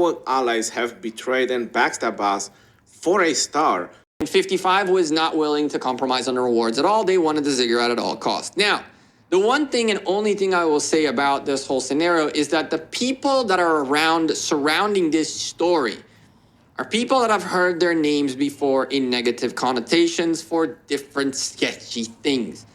our allies have betrayed and backstabbed us for a star. And 55 was not willing to compromise on the rewards at all. They wanted the ziggurat at all costs. Now, the one thing and only thing I will say about this whole scenario is that the people that are around surrounding this story are people that I've heard their names before in negative connotations for different sketchy things.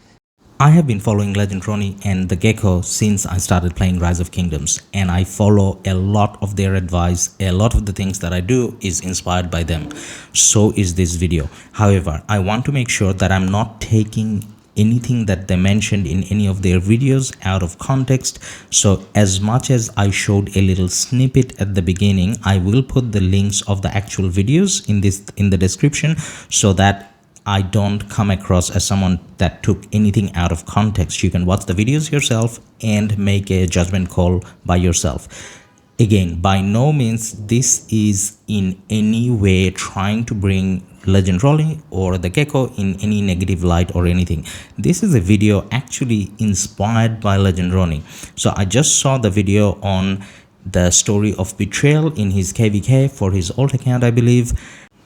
I have been following Legend Rhoney and the Gekko since I started playing Rise of Kingdoms, and I follow a lot of their advice. A lot of the things that I do is inspired by them. So is this video. However, I want to make sure that I'm not taking anything that they mentioned in any of their videos out of context. So as much as I showed a little snippet at the beginning, I will put the links of the actual videos in the description so that I don't come across as someone that took anything out of context. You can watch the videos yourself and make a judgment call by yourself. Again, by no means this is in any way trying to bring Legend Rhoney or the Gekko in any negative light or anything. This is a video actually inspired by Legend Rhoney. So I just saw the video on the story of Betrayal in his KvK for his alt account, I believe.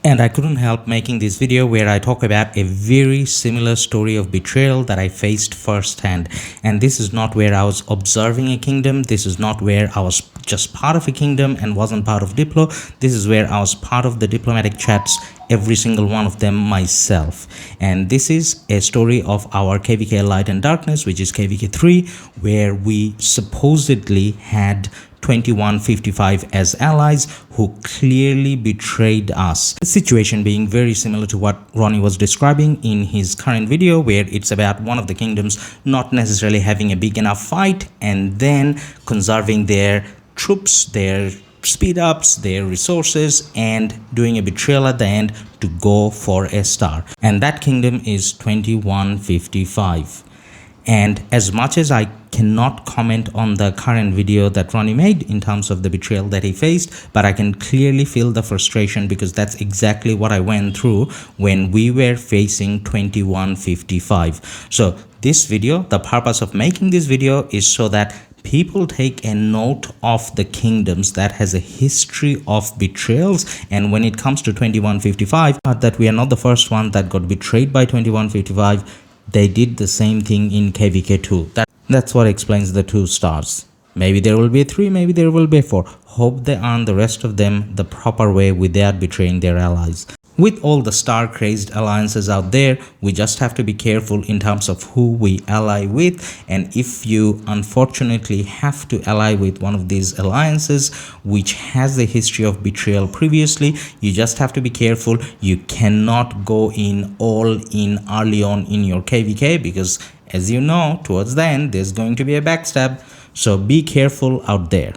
And I couldn't help making this video where I talk about a very similar story of betrayal that I faced firsthand. And this is not where I was observing a kingdom. This is not where I was just part of a kingdom and wasn't part of Diplo. This is where I was part of the diplomatic chats, every single one of them myself. And this is a story of our KvK Light and Darkness, which is KvK 3, where we supposedly had 2155 as allies who clearly betrayed us. The situation being very similar to what Rhoney was describing in his current video, where it's about one of the kingdoms not necessarily having a big enough fight and then conserving their troops, their speed ups, their resources, and doing a betrayal at the end to go for a star. And that kingdom is 2155. And as much as I cannot comment on the current video that Rhoney made in terms of the betrayal that he faced, but I can clearly feel the frustration because that's exactly what I went through when we were facing 2155. So this video, the purpose of making this video is so that people take a note of the kingdoms that has a history of betrayals. And when it comes to 2155, that we are not the first one that got betrayed by 2155. They did the same thing in KvK 2. That's what explains the 2 stars. Maybe there will be a 3, maybe there will be a 4. Hope they earn the rest of them the proper way without betraying their allies. With all the star crazed alliances out there, we just have to be careful in terms of who we ally with. And if you unfortunately have to ally with one of these alliances which has a history of betrayal previously, you just have to be careful. You cannot go in all in early on in your KvK because, as you know, towards the end there's going to be a backstab. So be careful out there.